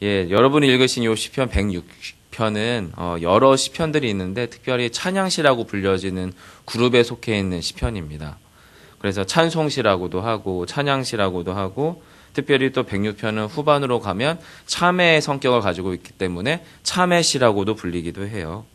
예, 여러분이 읽으신 요 시편 106편은 여러 시편들이 있는데 특별히 찬양시라고 불려지는 그룹에 속해 있는 시편입니다. 그래서 찬송시라고도 하고 찬양시라고도 하고 특별히 또 106편은 후반으로 가면 참회의 성격을 가지고 있기 때문에 참회시라고도 불리기도 해요.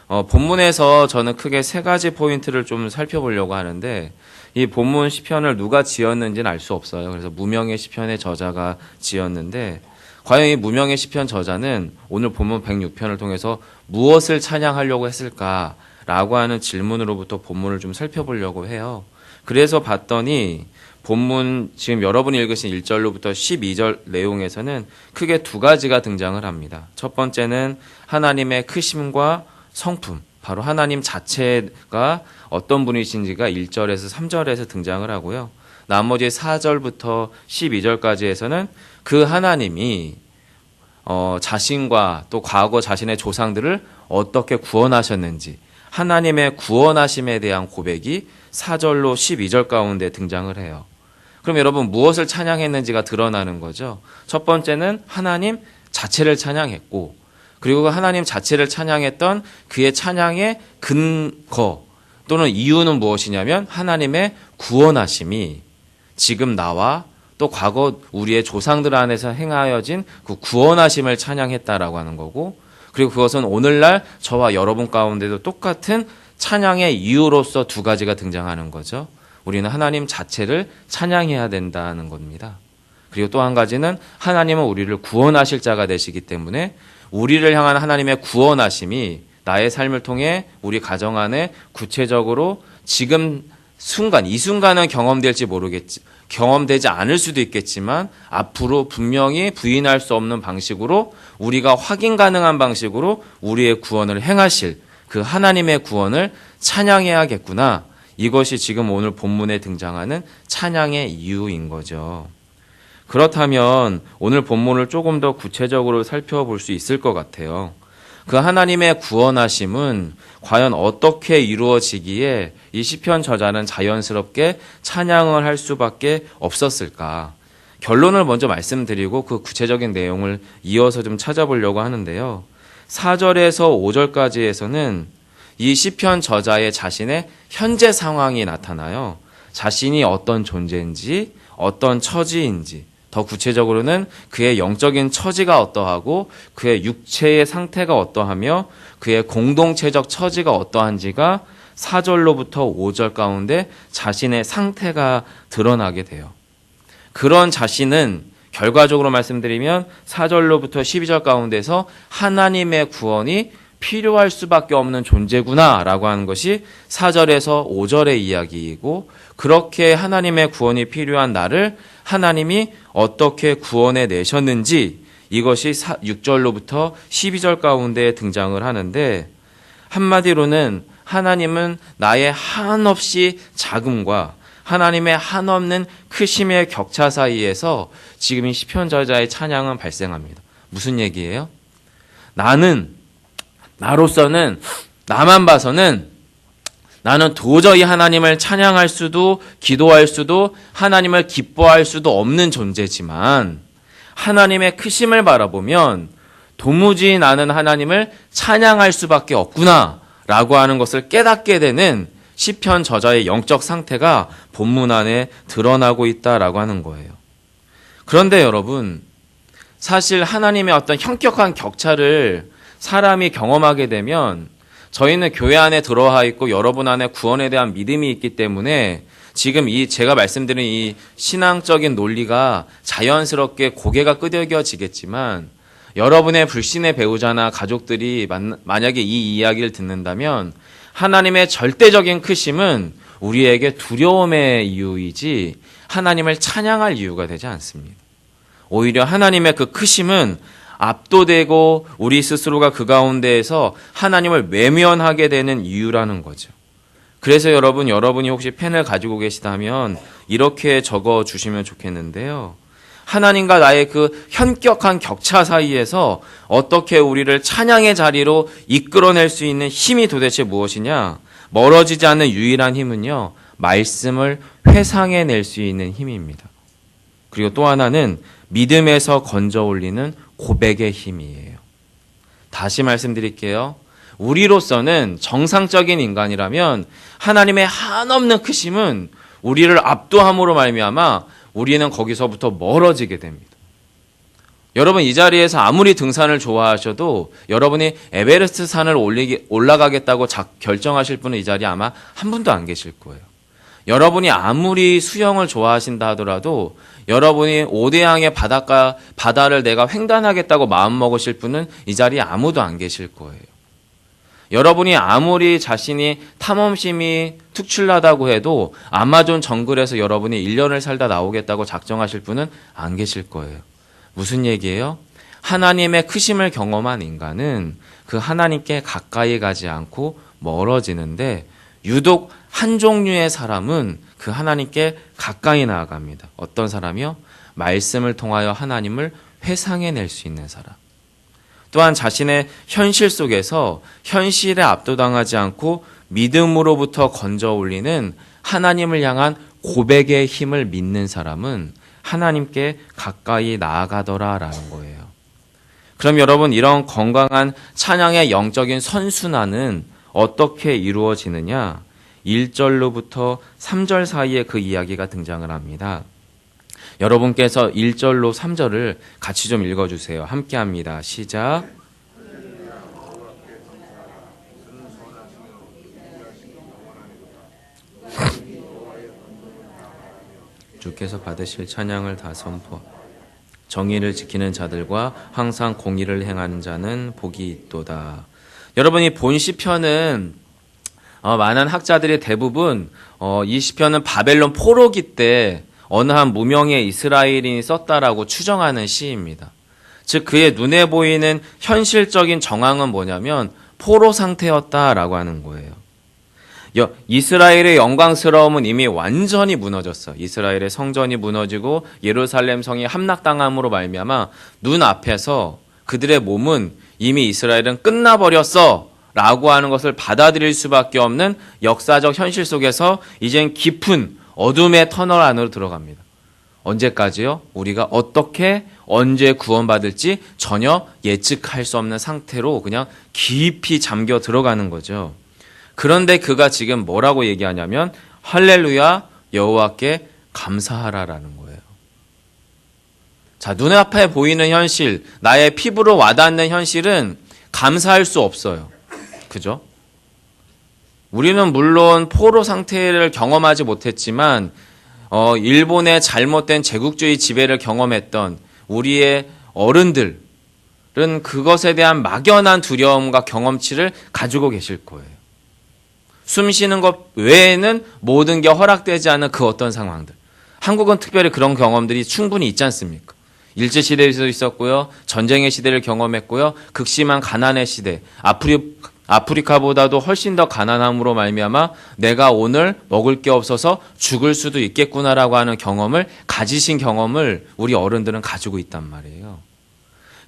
본문에서 저는 크게 세 가지 포인트를 좀 살펴보려고 하는데 이 본문 시편을 누가 지었는지는 알 수 없어요. 그래서 무명의 시편의 저자가 지었는데 과연 이 무명의 시편 저자는 오늘 본문 106편을 통해서 무엇을 찬양하려고 했을까라고 하는 질문으로부터 본문을 좀 살펴보려고 해요. 그래서 봤더니 본문 지금 여러분이 읽으신 1절로부터 12절 내용에서는 크게 두 가지가 등장을 합니다. 첫 번째는 하나님의 크심과 성품, 바로 하나님 자체가 어떤 분이신지가 1절에서 3절에서 등장을 하고요. 나머지 4절부터 12절까지에서는 그 하나님이 자신과 또 과거 자신의 조상들을 어떻게 구원하셨는지 하나님의 구원하심에 대한 고백이 4절로 12절 가운데 등장을 해요. 그럼 여러분 무엇을 찬양했는지가 드러나는 거죠. 첫 번째는 하나님 자체를 찬양했고 그리고 하나님 자체를 찬양했던 그의 찬양의 근거 또는 이유는 무엇이냐면 하나님의 구원하심이 지금 나와 또 과거 우리의 조상들 안에서 행하여진 그 구원하심을 찬양했다라고 하는 거고 그리고 그것은 오늘날 저와 여러분 가운데도 똑같은 찬양의 이유로서 두 가지가 등장하는 거죠. 우리는 하나님 자체를 찬양해야 된다는 겁니다. 그리고 또 한 가지는 하나님은 우리를 구원하실 자가 되시기 때문에 우리를 향한 하나님의 구원하심이 나의 삶을 통해 우리 가정 안에 구체적으로 지금 순간, 이 순간은 경험되지 않을 수도 있겠지만 앞으로 분명히 부인할 수 없는 방식으로 우리가 확인 가능한 방식으로 우리의 구원을 행하실 그 하나님의 구원을 찬양해야겠구나. 이것이 지금 오늘 본문에 등장하는 찬양의 이유인 거죠. 그렇다면 오늘 본문을 조금 더 구체적으로 살펴볼 수 있을 것 같아요. 그 하나님의 구원하심은 과연 어떻게 이루어지기에 이 시편 저자는 자연스럽게 찬양을 할 수밖에 없었을까? 결론을 먼저 말씀드리고 그 구체적인 내용을 이어서 좀 찾아보려고 하는데요. 4절에서 5절까지에서는 이 시편 저자의 자신의 현재 상황이 나타나요. 자신이 어떤 존재인지, 어떤 처지인지, 더 구체적으로는 그의 영적인 처지가 어떠하고 그의 육체의 상태가 어떠하며 그의 공동체적 처지가 어떠한지가 4절로부터 5절 가운데 자신의 상태가 드러나게 돼요. 그런 자신은 결과적으로 말씀드리면 4절로부터 12절 가운데서 하나님의 구원이 필요할 수밖에 없는 존재구나라고 하는 것이 4절에서 5절의 이야기이고 그렇게 하나님의 구원이 필요한 나를 하나님이 어떻게 구원해 내셨는지 이것이 6절로부터 12절 가운데 등장을 하는데 한마디로는 하나님은 나의 한없이 작음과 하나님의 한없는 크심의 격차 사이에서 지금 이 시편 저자의 찬양은 발생합니다. 무슨 얘기예요? 나로서는 나만 봐서는 나는 도저히 하나님을 찬양할 수도 기도할 수도 하나님을 기뻐할 수도 없는 존재지만 하나님의 크심을 바라보면 도무지 나는 하나님을 찬양할 수밖에 없구나 라고 하는 것을 깨닫게 되는 시편 저자의 영적 상태가 본문 안에 드러나고 있다라고 하는 거예요. 그런데 여러분 사실 하나님의 어떤 현격한 격차를 사람이 경험하게 되면 저희는 교회 안에 들어와 있고 여러분 안에 구원에 대한 믿음이 있기 때문에 지금 제가 말씀드린 이 신앙적인 논리가 자연스럽게 고개가 끄덕여지겠지만 여러분의 불신의 배우자나 가족들이 만약에 이 이야기를 듣는다면 하나님의 절대적인 크심은 우리에게 두려움의 이유이지 하나님을 찬양할 이유가 되지 않습니다. 오히려 하나님의 그 크심은 압도되고 우리 스스로가 그 가운데에서 하나님을 외면하게 되는 이유라는 거죠. 그래서 여러분이 혹시 펜을 가지고 계시다면 이렇게 적어 주시면 좋겠는데요. 하나님과 나의 그 현격한 격차 사이에서 어떻게 우리를 찬양의 자리로 이끌어낼 수 있는 힘이 도대체 무엇이냐? 멀어지지 않는 유일한 힘은요, 말씀을 회상해낼 수 있는 힘입니다. 그리고 또 하나는 믿음에서 건져 올리는 고백의 힘이에요. 다시 말씀드릴게요. 우리로서는 정상적인 인간이라면 하나님의 한없는 크심은 우리를 압도함으로 말미암아 우리는 거기서부터 멀어지게 됩니다. 여러분 이 자리에서 아무리 등산을 좋아하셔도 여러분이 에베레스트 산을 올라가겠다고 결정하실 분은 이 자리에 아마 한 분도 안 계실 거예요. 여러분이 아무리 수영을 좋아하신다 하더라도 여러분이 오대양의 바다를 내가 횡단하겠다고 마음먹으실 분은 이 자리에 아무도 안 계실 거예요. 여러분이 아무리 자신이 탐험심이 특출나다고 해도 아마존 정글에서 여러분이 1년을 살다 나오겠다고 작정하실 분은 안 계실 거예요. 무슨 얘기예요? 하나님의 크심을 경험한 인간은 그 하나님께 가까이 가지 않고 멀어지는데 유독 한 종류의 사람은 그 하나님께 가까이 나아갑니다. 어떤 사람이요? 말씀을 통하여 하나님을 회상해낼 수 있는 사람. 또한 자신의 현실 속에서 현실에 압도당하지 않고 믿음으로부터 건져 올리는 하나님을 향한 고백의 힘을 믿는 사람은 하나님께 가까이 나아가더라라는 거예요. 그럼 여러분 이런 건강한 찬양의 영적인 선순환은 어떻게 이루어지느냐? 1절로부터 3절 사이에 그 이야기가 등장을 합니다. 여러분께서 1절로 3절을 같이 좀 읽어주세요. 함께 합니다. 시작. 주께서 받으실 찬양을 다 선포. 정의를 지키는 자들과 항상 공의를 행하는 자는 복이 있도다. 여러분이 본 시편은 많은 학자들이 대부분 이 시편은 바벨론 포로기 때 어느 한 무명의 이스라엘인이 썼다라고 추정하는 시입니다. 즉 그의 눈에 보이는 현실적인 정황은 뭐냐면 포로 상태였다라고 하는 거예요. 이스라엘의 영광스러움은 이미 완전히 무너졌어. 이스라엘의 성전이 무너지고 예루살렘 성이 함락당함으로 말미암아 눈앞에서 그들의 몸은 이미 이스라엘은 끝나버렸어 라고 하는 것을 받아들일 수밖에 없는 역사적 현실 속에서 이젠 깊은 어둠의 터널 안으로 들어갑니다. 언제까지요? 우리가 어떻게 언제 구원받을지 전혀 예측할 수 없는 상태로 그냥 깊이 잠겨 들어가는 거죠. 그런데 그가 지금 뭐라고 얘기하냐면 할렐루야 여호와께 감사하라라는 거예요. 자, 눈앞에 보이는 현실, 나의 피부로 와닿는 현실은 감사할 수 없어요. 그죠? 우리는 물론 포로 상태를 경험하지 못했지만 일본의 잘못된 제국주의 지배를 경험했던 우리의 어른들은 그것에 대한 막연한 두려움과 경험치를 가지고 계실 거예요. 숨 쉬는 것 외에는 모든 게 허락되지 않은 그 어떤 상황들. 한국은 특별히 그런 경험들이 충분히 있지 않습니까? 일제시대에도 있었고요. 전쟁의 시대를 경험했고요. 극심한 가난의 시대. 아프리카보다도 훨씬 더 가난함으로 말미암아 내가 오늘 먹을 게 없어서 죽을 수도 있겠구나라고 하는 경험을 가지신 경험을 우리 어른들은 가지고 있단 말이에요.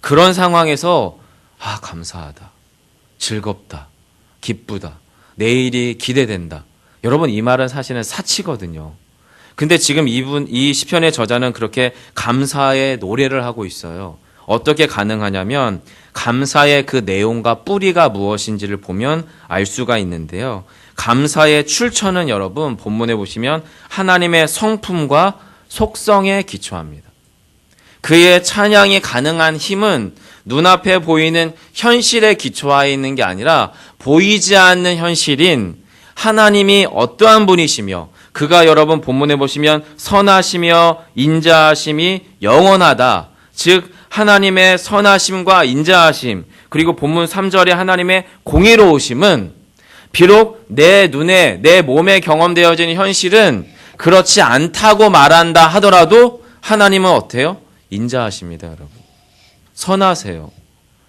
그런 상황에서 감사하다. 즐겁다. 기쁘다. 내일이 기대된다. 여러분 이 말은 사실은 사치거든요. 근데 지금 이 시편의 저자는 그렇게 감사의 노래를 하고 있어요. 어떻게 가능하냐면 감사의 그 내용과 뿌리가 무엇인지를 보면 알 수가 있는데요. 감사의 출처는 여러분 본문에 보시면 하나님의 성품과 속성에 기초합니다. 그의 찬양이 가능한 힘은 눈앞에 보이는 현실에 기초하여 있는 게 아니라 보이지 않는 현실인 하나님이 어떠한 분이시며 그가 여러분 본문에 보시면 선하시며 인자하심이 영원하다. 즉 하나님의 선하심과 인자하심 그리고 본문 3절에 하나님의 공의로우심은 비록 내 눈에 내 몸에 경험되어지는 현실은 그렇지 않다고 말한다 하더라도 하나님은 어때요? 인자하십니다, 여러분. 선하세요.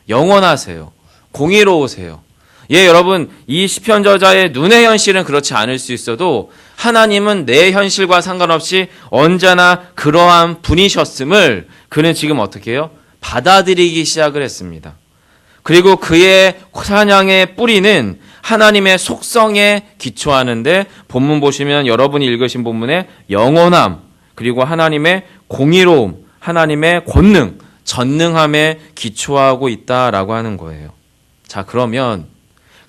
영원하세요. 공의로우세요. 여러분 이 시편 저자의 눈의 현실은 그렇지 않을 수 있어도 하나님은 내 현실과 상관없이 언제나 그러한 분이셨음을 그는 지금 어떻게 해요? 받아들이기 시작을 했습니다. 그리고 그의 찬양의 뿌리는 하나님의 속성에 기초하는데 본문 보시면 여러분이 읽으신 본문에 영원함 그리고 하나님의 공의로움, 하나님의 권능 전능함에 기초하고 있다라고 하는 거예요. 자, 그러면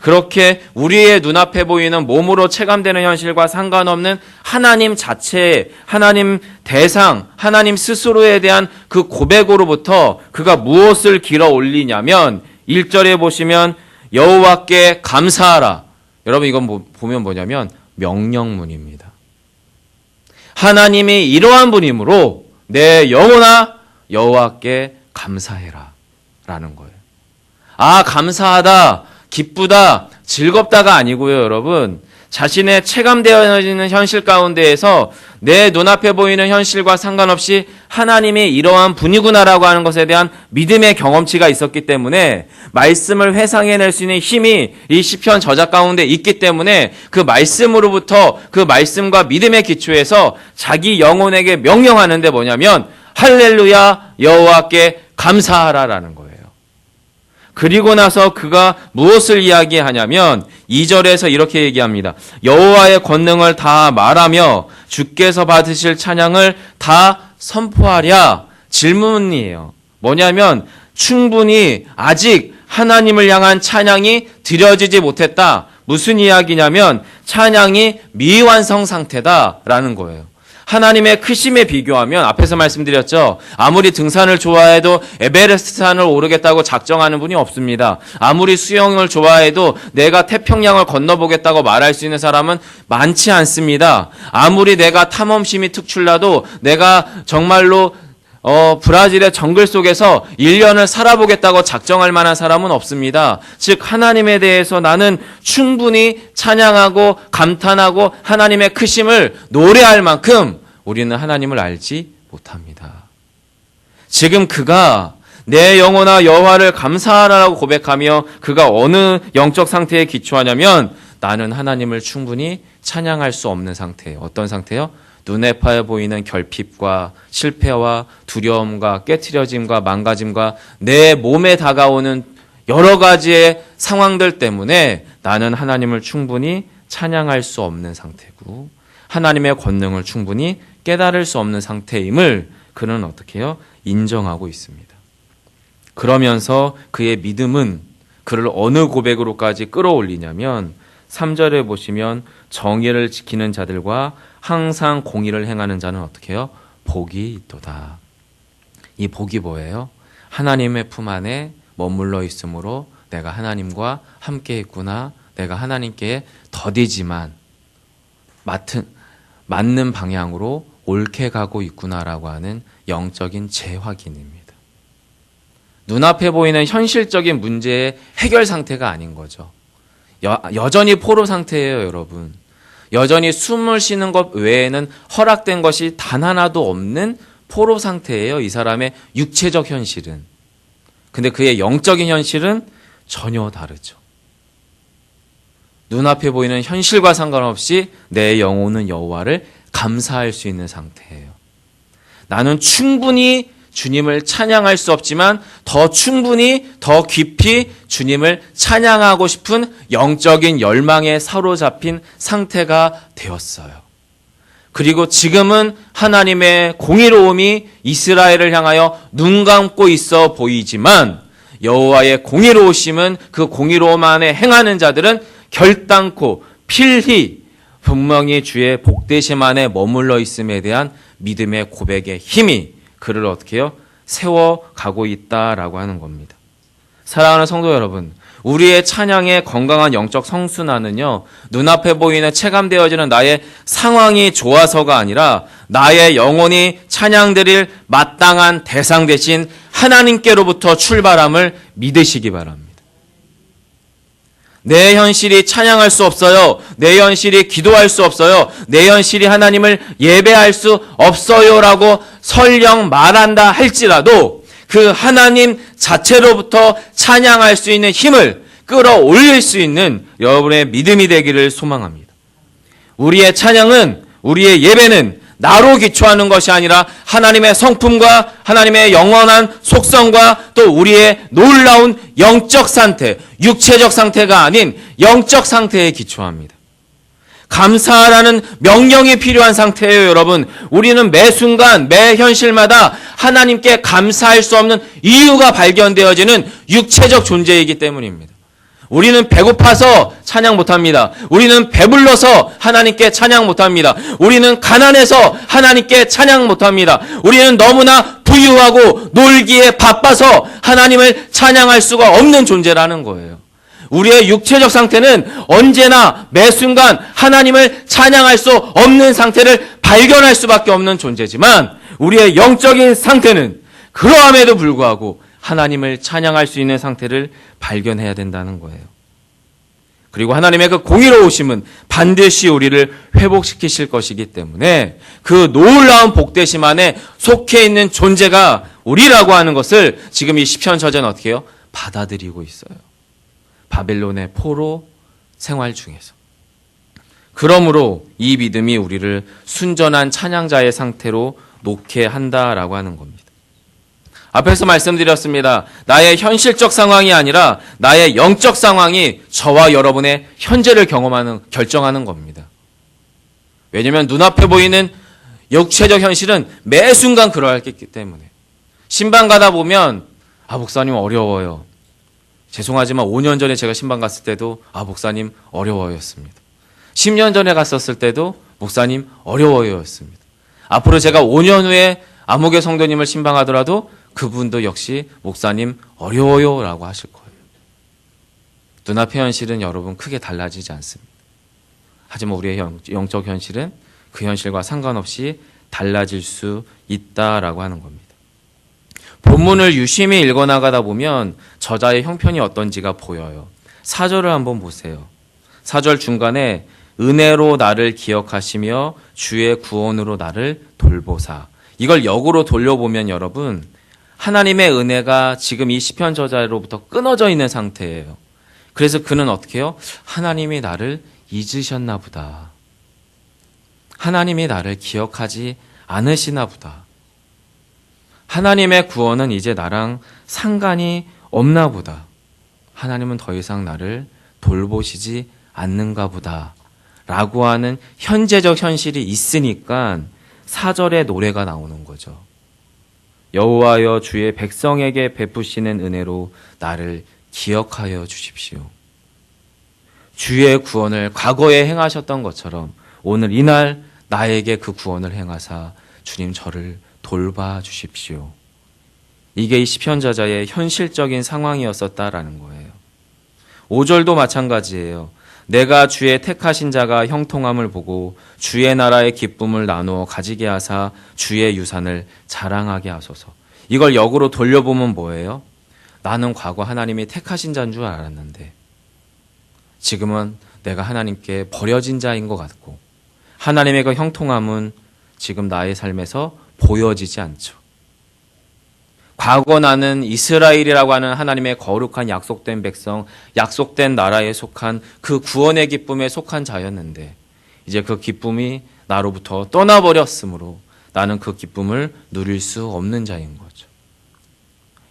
그렇게 우리의 눈앞에 보이는 몸으로 체감되는 현실과 상관없는 하나님 자체, 하나님 대상, 하나님 스스로에 대한 그 고백으로부터 그가 무엇을 길어 올리냐면 1절에 보시면 여호와께 감사하라. 여러분 이건 보면 뭐냐면 명령문입니다. 하나님이 이러한 분이므로 내 영혼아 여호와께 감사해라 라는 거예요. 아, 감사하다, 기쁘다, 즐겁다가 아니고요, 여러분. 자신의 체감되어지는 현실 가운데에서 내 눈앞에 보이는 현실과 상관없이 하나님이 이러한 분이구나라고 하는 것에 대한 믿음의 경험치가 있었기 때문에 말씀을 회상해낼 수 있는 힘이 이 시편 저자 가운데 있기 때문에 그 말씀으로부터 그 말씀과 믿음의 기초에서 자기 영혼에게 명령하는데 뭐냐면 할렐루야 여호와께 감사하라라는 거예요. 그리고 나서 그가 무엇을 이야기하냐면 2절에서 이렇게 얘기합니다. 여호와의 권능을 다 말하며 주께서 받으실 찬양을 다 선포하랴. 질문이에요. 뭐냐면 충분히 아직 하나님을 향한 찬양이 드려지지 못했다. 무슨 이야기냐면 찬양이 미완성 상태다라는 거예요. 하나님의 크심에 비교하면 앞에서 말씀드렸죠. 아무리 등산을 좋아해도 에베레스트 산을 오르겠다고 작정하는 분이 없습니다. 아무리 수영을 좋아해도 내가 태평양을 건너보겠다고 말할 수 있는 사람은 많지 않습니다. 아무리 내가 탐험심이 특출나도 내가 정말로 브라질의 정글 속에서 1년을 살아보겠다고 작정할 만한 사람은 없습니다. 즉 하나님에 대해서 나는 충분히 찬양하고 감탄하고 하나님의 크심을 노래할 만큼 우리는 하나님을 알지 못합니다. 지금 그가 내 영혼아 여호와를 감사하라고 고백하며 그가 어느 영적 상태에 기초하냐면 나는 하나님을 충분히 찬양할 수 없는 상태예요. 어떤 상태요? 눈에 파여 보이는 결핍과 실패와 두려움과 깨트려짐과 망가짐과 내 몸에 다가오는 여러 가지의 상황들 때문에 나는 하나님을 충분히 찬양할 수 없는 상태고 하나님의 권능을 충분히 깨달을 수 없는 상태임을 그는 어떻게 해요? 인정하고 있습니다. 그러면서 그의 믿음은 그를 어느 고백으로까지 끌어올리냐면 3절에 보시면 정의를 지키는 자들과 항상 공의를 행하는 자는 어떻게 해요? 복이 있도다. 이 복이 뭐예요? 하나님의 품 안에 머물러 있으므로 내가 하나님과 함께 있구나. 내가 하나님께 더디지만 맞는 방향으로 옳게 가고 있구나라고 하는 영적인 재확인입니다. 눈앞에 보이는 현실적인 문제의 해결 상태가 아닌 거죠. 여전히 포로 상태예요, 여러분. 여전히 숨을 쉬는 것 외에는 허락된 것이 단 하나도 없는 포로 상태예요. 이 사람의 육체적 현실은. 근데 그의 영적인 현실은 전혀 다르죠. 눈앞에 보이는 현실과 상관없이 내 영혼은 여호와를 감사할 수 있는 상태예요. 나는 충분히 주님을 찬양할 수 없지만 더 충분히 더 깊이 주님을 찬양하고 싶은 영적인 열망에 사로잡힌 상태가 되었어요. 그리고 지금은 하나님의 공의로움이 이스라엘을 향하여 눈 감고 있어 보이지만 여호와의 공의로우심은 그 공의로움 안에 행하는 자들은 결단코 필히 분명히 주의 복되심 안에 머물러 있음에 대한 믿음의 고백의 힘이 그를 어떻게 해요? 세워가고 있다라고 하는 겁니다. 사랑하는 성도 여러분, 우리의 찬양의 건강한 영적 성순환은요, 눈앞에 보이는 체감되어지는 나의 상황이 좋아서가 아니라 나의 영혼이 찬양드릴 마땅한 대상 대신 하나님께로부터 출발함을 믿으시기 바랍니다. 내 현실이 찬양할 수 없어요. 내 현실이 기도할 수 없어요. 내 현실이 하나님을 예배할 수 없어요라고 설령 말한다 할지라도 그 하나님 자체로부터 찬양할 수 있는 힘을 끌어올릴 수 있는 여러분의 믿음이 되기를 소망합니다. 우리의 찬양은, 우리의 예배는 나로 기초하는 것이 아니라 하나님의 성품과 하나님의 영원한 속성과 또 우리의 놀라운 영적 상태, 육체적 상태가 아닌 영적 상태에 기초합니다. 감사하라는 명령이 필요한 상태예요, 여러분. 우리는 매 순간, 매 현실마다 하나님께 감사할 수 없는 이유가 발견되어지는 육체적 존재이기 때문입니다. 우리는 배고파서 찬양 못합니다. 우리는 배불러서 하나님께 찬양 못합니다. 우리는 가난해서 하나님께 찬양 못합니다. 우리는 너무나 부유하고 놀기에 바빠서 하나님을 찬양할 수가 없는 존재라는 거예요. 우리의 육체적 상태는 언제나 매 순간 하나님을 찬양할 수 없는 상태를 발견할 수밖에 없는 존재지만 우리의 영적인 상태는 그러함에도 불구하고 하나님을 찬양할 수 있는 상태를 발견해야 된다는 거예요. 그리고 하나님의 그 공의로우심은 반드시 우리를 회복시키실 것이기 때문에 그 놀라운 복되심 안에 속해 있는 존재가 우리라고 하는 것을 지금 이 시편 저자는 어떻게 해요? 받아들이고 있어요. 바벨론의 포로 생활 중에서. 그러므로 이 믿음이 우리를 순전한 찬양자의 상태로 놓게 한다라고 하는 겁니다. 앞에서 말씀드렸습니다. 나의 현실적 상황이 아니라 나의 영적 상황이 저와 여러분의 현재를 결정하는 겁니다. 왜냐하면 눈앞에 보이는 육체적 현실은 매 순간 그러했기 때문에. 신방 가다 보면 목사님 어려워요. 죄송하지만 5년 전에 제가 신방 갔을 때도 목사님 어려워였습니다. 10년 전에 갔었을 때도 목사님 어려워였습니다. 앞으로 제가 5년 후에 암흑의 성도님을 신방하더라도 그분도 역시 목사님 어려워요 라고 하실 거예요. 눈앞의 현실은 여러분 크게 달라지지 않습니다. 하지만 우리의 영적 현실은 그 현실과 상관없이 달라질 수 있다라고 하는 겁니다. 본문을 유심히 읽어나가다 보면 저자의 형편이 어떤지가 보여요. 4절을 한번 보세요. 4절 중간에 은혜로 나를 기억하시며 주의 구원으로 나를 돌보사. 이걸 역으로 돌려보면 여러분 하나님의 은혜가 지금 이 시편 저자로부터 끊어져 있는 상태예요. 그래서 그는 어떻게 해요? 하나님이 나를 잊으셨나 보다. 하나님이 나를 기억하지 않으시나 보다. 하나님의 구원은 이제 나랑 상관이 없나 보다. 하나님은 더 이상 나를 돌보시지 않는가 보다. 라고 하는 현재적 현실이 있으니까 4절의 노래가 나오는 거죠. 여호와여 주의 백성에게 베푸시는 은혜로 나를 기억하여 주십시오. 주의 구원을 과거에 행하셨던 것처럼 오늘 이날 나에게 그 구원을 행하사 주님 저를 돌봐 주십시오. 이게 이 시편 저자의 현실적인 상황이었었다라는 거예요. 5절도 마찬가지예요. 내가 주의 택하신 자가 형통함을 보고 주의 나라의 기쁨을 나누어 가지게 하사 주의 유산을 자랑하게 하소서. 이걸 역으로 돌려보면 뭐예요? 나는 과거 하나님이 택하신 자인 줄 알았는데 지금은 내가 하나님께 버려진 자인 것 같고 하나님의 그 형통함은 지금 나의 삶에서 보여지지 않죠. 과거 나는 이스라엘이라고 하는 하나님의 거룩한 약속된 백성, 약속된 나라에 속한 그 구원의 기쁨에 속한 자였는데 이제 그 기쁨이 나로부터 떠나버렸으므로 나는 그 기쁨을 누릴 수 없는 자인 거죠.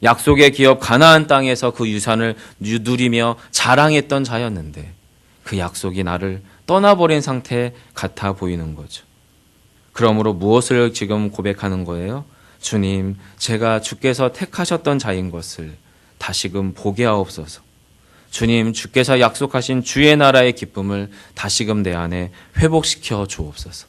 약속의 기업 가나안 땅에서 그 유산을 누리며 자랑했던 자였는데 그 약속이 나를 떠나버린 상태 같아 보이는 거죠. 그러므로 무엇을 지금 고백하는 거예요? 주님, 제가 주께서 택하셨던 자인 것을 다시금 보게 하옵소서. 주님, 주께서 약속하신 주의 나라의 기쁨을 다시금 내 안에 회복시켜 주옵소서.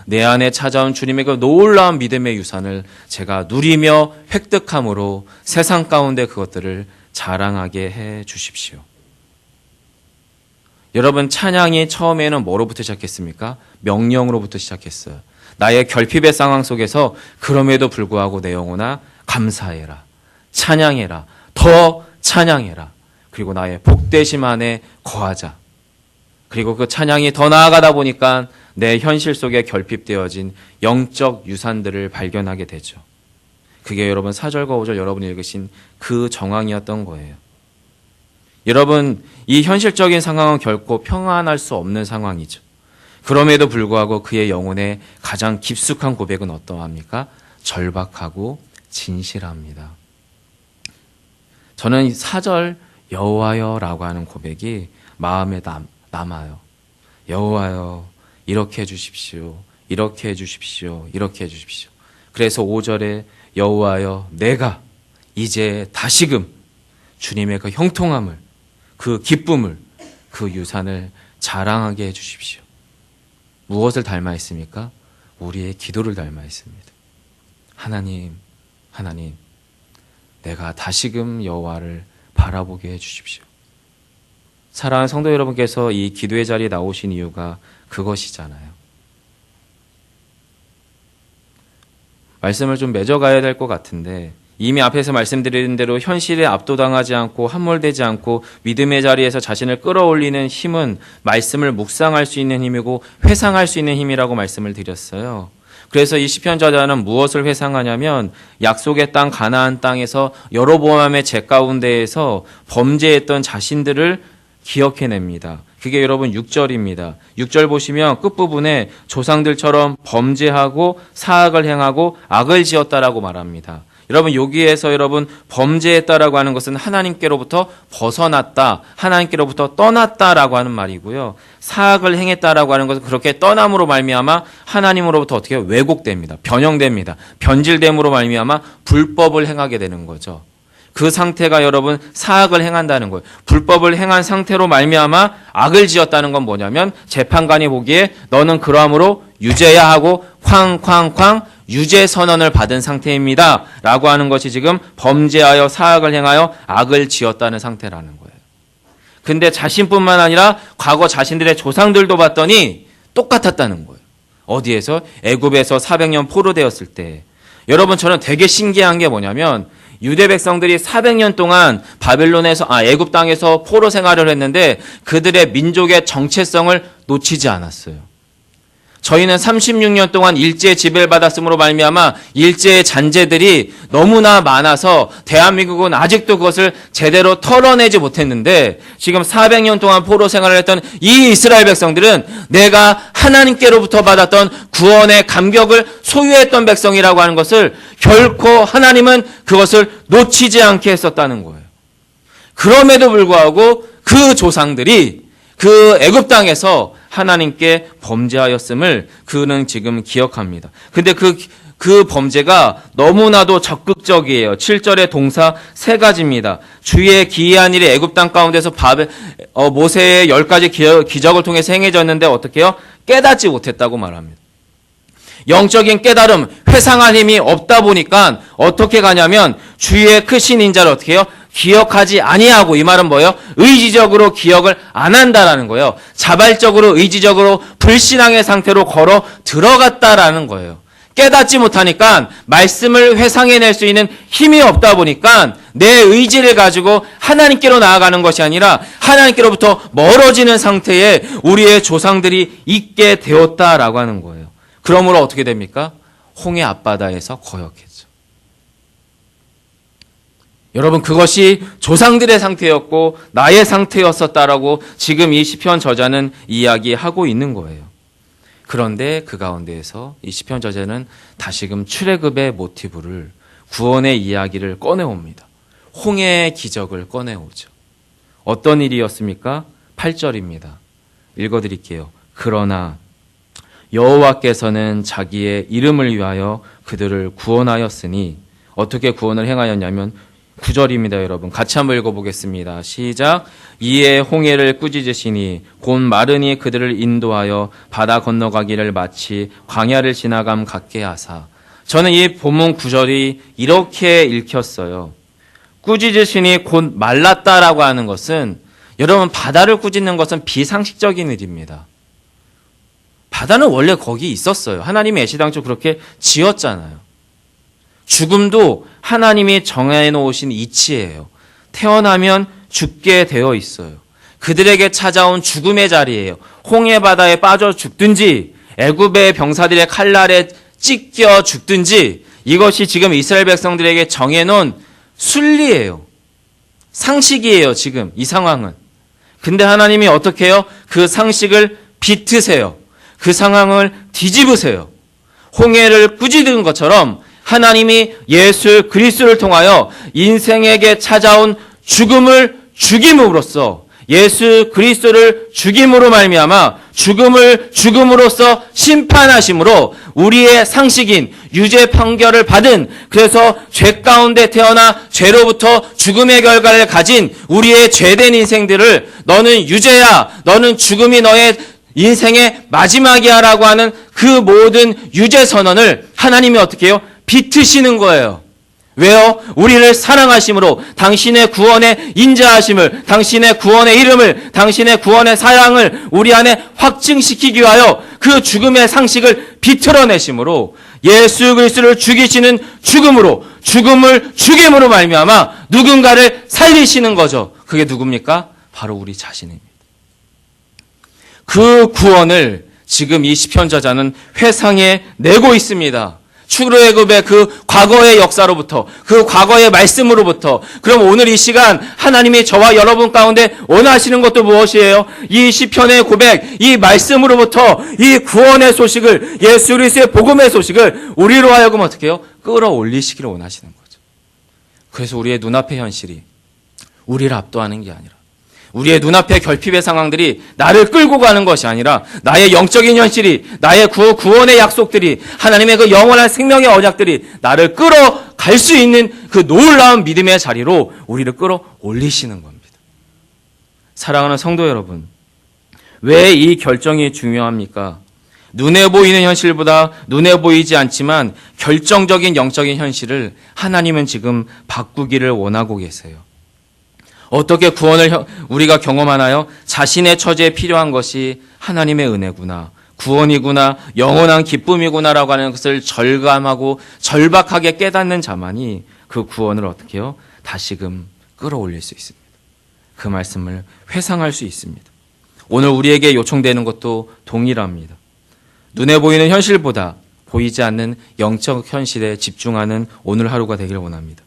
내 안에 찾아온 주님의 그 놀라운 믿음의 유산을 제가 누리며 획득함으로 세상 가운데 그것들을 자랑하게 해 주십시오. 여러분, 찬양이 처음에는 뭐로부터 시작했습니까? 명령으로부터 시작했어요. 나의 결핍의 상황 속에서 그럼에도 불구하고 내 영혼아 감사해라. 찬양해라. 더 찬양해라. 그리고 나의 복되심 안에 거하자. 그리고 그 찬양이 더 나아가다 보니까 내 현실 속에 결핍되어진 영적 유산들을 발견하게 되죠. 그게 여러분 4절과 5절 여러분이 읽으신 그 정황이었던 거예요. 여러분, 이 현실적인 상황은 결코 평안할 수 없는 상황이죠. 그럼에도 불구하고 그의 영혼의 가장 깊숙한 고백은 어떠합니까? 절박하고 진실합니다. 저는 4절 여호와여라고 하는 고백이 마음에 남아요. 여호와여 이렇게 해주십시오. 이렇게 해주십시오. 이렇게 해주십시오. 그래서 5절에 여호와여 내가 이제 다시금 주님의 그 형통함을, 그 기쁨을, 그 유산을 자랑하게 해주십시오. 무엇을 닮아 있습니까? 우리의 기도를 닮아 있습니다. 하나님, 하나님, 내가 다시금 여호와를 바라보게 해주십시오. 사랑하는 성도 여러분께서 이 기도의 자리에 나오신 이유가 그것이잖아요. 말씀을 좀 맺어가야 될 것 같은데, 이미 앞에서 말씀드린 대로 현실에 압도당하지 않고 함몰되지 않고 믿음의 자리에서 자신을 끌어올리는 힘은 말씀을 묵상할 수 있는 힘이고 회상할 수 있는 힘이라고 말씀을 드렸어요. 그래서 이 시편 저자는 무엇을 회상하냐면 약속의 땅 가나안 땅에서 여로보암의 죄 가운데에서 범죄했던 자신들을 기억해냅니다. 그게 여러분 6절입니다. 6절 보시면 끝부분에 조상들처럼 범죄하고 사악을 행하고 악을 지었다라고 말합니다. 여러분 여기에서 여러분 범죄했다라고 하는 것은 하나님께로부터 벗어났다, 하나님께로부터 떠났다라고 하는 말이고요. 사악을 행했다라고 하는 것은 그렇게 떠남으로 말미암아 하나님으로부터 어떻게 왜곡됩니다. 변형됩니다. 변질됨으로 말미암아 불법을 행하게 되는 거죠. 그 상태가 여러분 사악을 행한다는 거예요. 불법을 행한 상태로 말미암아 악을 지었다는 건 뭐냐면 재판관이 보기에 너는 그러함으로 유죄야 하고 쾅쾅쾅 유죄 선언을 받은 상태입니다 라고 하는 것이 지금 범죄하여 사악을 행하여 악을 지었다는 상태라는 거예요. 근데 자신뿐만 아니라 과거 자신들의 조상들도 봤더니 똑같았다는 거예요. 어디에서? 애굽에서 400년 포로되었을 때. 여러분 저는 되게 신기한 게 뭐냐면 유대 백성들이 400년 동안 애굽 땅에서 포로 생활을 했는데 그들의 민족의 정체성을 놓치지 않았어요. 저희는 36년 동안 일제의 지배를 받았으므로 말미암아 일제의 잔재들이 너무나 많아서 대한민국은 아직도 그것을 제대로 털어내지 못했는데 지금 400년 동안 포로 생활을 했던 이 이스라엘 백성들은 내가 하나님께로부터 받았던 구원의 감격을 소유했던 백성이라고 하는 것을 결코 하나님은 그것을 놓치지 않게 했었다는 거예요. 그럼에도 불구하고 그 조상들이 그 애굽 땅에서 하나님께 범죄하였음을 그는 지금 기억합니다. 근데 그 범죄가 너무나도 적극적이에요. 7절의 동사 세 가지입니다. 주의 기이한 일이 애굽 땅 가운데서 모세의 10가지 기적을 통해서 행해졌는데 어떻게 해요? 깨닫지 못했다고 말합니다. 영적인 깨달음, 회상할 힘이 없다 보니까 어떻게 가냐면 주의 크신 인자를 어떻게 해요? 기억하지 아니하고, 이 말은 뭐예요? 의지적으로 기억을 안 한다라는 거예요. 자발적으로 의지적으로 불신앙의 상태로 걸어 들어갔다라는 거예요. 깨닫지 못하니까 말씀을 회상해낼 수 있는 힘이 없다 보니까 내 의지를 가지고 하나님께로 나아가는 것이 아니라 하나님께로부터 멀어지는 상태에 우리의 조상들이 있게 되었다라고 하는 거예요. 그러므로 어떻게 됩니까? 홍해 앞바다에서 거역했죠. 여러분 그것이 조상들의 상태였고 나의 상태였었다라고 지금 이 시편 저자는 이야기하고 있는 거예요. 그런데 그 가운데에서 이 시편 저자는 다시금 출애굽의 모티브를, 구원의 이야기를 꺼내옵니다. 홍해의 기적을 꺼내오죠. 어떤 일이었습니까? 8절입니다. 읽어드릴게요. 그러나 여호와께서는 자기의 이름을 위하여 그들을 구원하였으니, 어떻게 구원을 행하였냐면 9절입니다. 여러분 같이 한번 읽어보겠습니다. 시작. 이에 홍해를 꾸짖으시니 곧 마르니 그들을 인도하여 바다 건너가기를 마치 광야를 지나감 같게 하사. 저는 이 본문 9절이 이렇게 읽혔어요. 꾸짖으시니 곧 말랐다라고 하는 것은, 여러분 바다를 꾸짖는 것은 비상식적인 일입니다. 바다는 원래 거기 있었어요. 하나님이 애시당초 그렇게 지었잖아요. 죽음도 하나님이 정해놓으신 이치예요. 태어나면 죽게 되어 있어요. 그들에게 찾아온 죽음의 자리예요. 홍해 바다에 빠져 죽든지 애굽의 병사들의 칼날에 찢겨 죽든지, 이것이 지금 이스라엘 백성들에게 정해놓은 순리예요. 상식이에요. 지금 이 상황은. 근데 하나님이 어떻게 해요? 그 상식을 비트세요. 그 상황을 뒤집으세요. 홍해를 꾸짖은 것처럼 하나님이 예수 그리스도를 통하여 인생에게 찾아온 죽음을 죽임으로써 예수 그리스도를 죽임으로 말미암아 죽음을 죽음으로써 심판하심으로 우리의 상식인 유죄 판결을 받은, 그래서 죄 가운데 태어나 죄로부터 죽음의 결과를 가진 우리의 죄된 인생들을 너는 유죄야, 너는 죽음이 너의 인생의 마지막이야 라고 하는 그 모든 유죄 선언을 하나님이 어떻게 해요? 비트시는 거예요. 왜요? 우리를 사랑하심으로 당신의 구원의 인자하심을, 당신의 구원의 이름을, 당신의 구원의 사랑을 우리 안에 확증시키기 위하여 그 죽음의 상식을 비틀어내심으로 예수 그리스도를 죽이시는 죽음으로, 죽음을 죽임으로 말미암아 누군가를 살리시는 거죠. 그게 누굽니까? 바로 우리 자신입니다. 그 구원을 지금 이 시편 저자는 회상해 내고 있습니다. 출애굽의 그 과거의 역사로부터, 그 과거의 말씀으로부터. 그럼 오늘 이 시간 하나님이 저와 여러분 가운데 원하시는 것도 무엇이에요? 이 시편의 고백, 이 말씀으로부터 이 구원의 소식을, 예수 그리스도의 복음의 소식을 우리로 하여금 어떻게 해요? 끌어올리시기를 원하시는 거죠. 그래서 우리의 눈앞의 현실이 우리를 압도하는 게 아니라, 우리의 눈앞의 결핍의 상황들이 나를 끌고 가는 것이 아니라 나의 영적인 현실이, 나의 구원의 약속들이, 하나님의 그 영원한 생명의 언약들이 나를 끌어갈 수 있는 그 놀라운 믿음의 자리로 우리를 끌어올리시는 겁니다. 사랑하는 성도 여러분, 왜 이 결정이 중요합니까? 눈에 보이는 현실보다 눈에 보이지 않지만 결정적인 영적인 현실을 하나님은 지금 바꾸기를 원하고 계세요. 어떻게 구원을 우리가 경험하나요? 자신의 처지에 필요한 것이 하나님의 은혜구나, 구원이구나, 영원한 기쁨이구나라고 하는 것을 절감하고 절박하게 깨닫는 자만이 그 구원을 어떻게 해요? 다시금 끌어올릴 수 있습니다. 그 말씀을 회상할 수 있습니다. 오늘 우리에게 요청되는 것도 동일합니다. 눈에 보이는 현실보다 보이지 않는 영적 현실에 집중하는 오늘 하루가 되길 원합니다.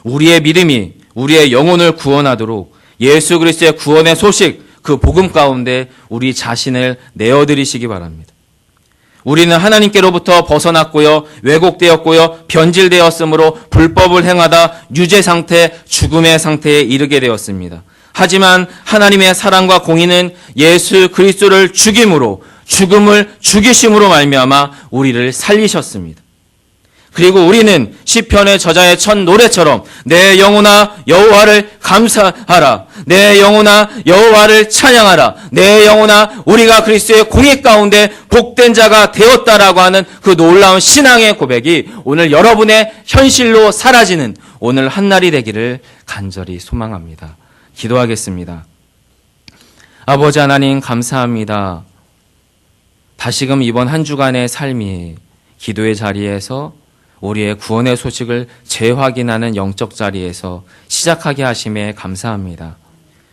우리의 믿음이 우리의 영혼을 구원하도록 예수 그리스도의 구원의 소식, 그 복음 가운데 우리 자신을 내어드리시기 바랍니다. 우리는 하나님께로부터 벗어났고요, 왜곡되었고요, 변질되었으므로 불법을 행하다 유죄 상태, 죽음의 상태에 이르게 되었습니다. 하지만 하나님의 사랑과 공의는 예수 그리스도를 죽임으로, 죽음을 죽이심으로 말미암아 우리를 살리셨습니다. 그리고 우리는 시편의 저자의 첫 노래처럼 내 영혼아 여호와를 감사하라, 내 영혼아 여호와를 찬양하라, 내 영혼아 우리가 그리스도의 공의 가운데 복된 자가 되었다라고 하는 그 놀라운 신앙의 고백이 오늘 여러분의 현실로 사라지는 오늘 한날이 되기를 간절히 소망합니다. 기도하겠습니다. 아버지 하나님 감사합니다. 다시금 이번 한 주간의 삶이 기도의 자리에서 우리의 구원의 소식을 재확인하는 영적 자리에서 시작하게 하심에 감사합니다.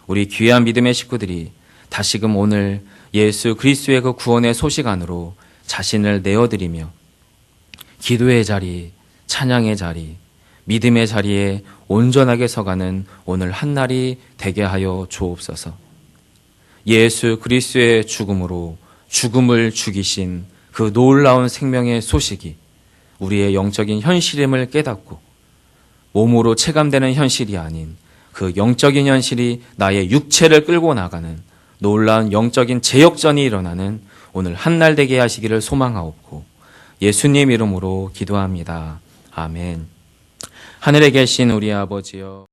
우리 귀한 믿음의 식구들이 다시금 오늘 예수 그리스도의 그 구원의 소식 안으로 자신을 내어드리며 기도의 자리, 찬양의 자리, 믿음의 자리에 온전하게 서가는 오늘 한날이 되게 하여 주옵소서. 예수 그리스도의 죽음으로 죽음을 죽이신 그 놀라운 생명의 소식이 우리의 영적인 현실임을 깨닫고 몸으로 체감되는 현실이 아닌 그 영적인 현실이 나의 육체를 끌고 나가는 놀라운 영적인 재역전이 일어나는 오늘 한날 되게 하시기를 소망하옵고 예수님 이름으로 기도합니다. 아멘. 하늘에 계신 우리 아버지여,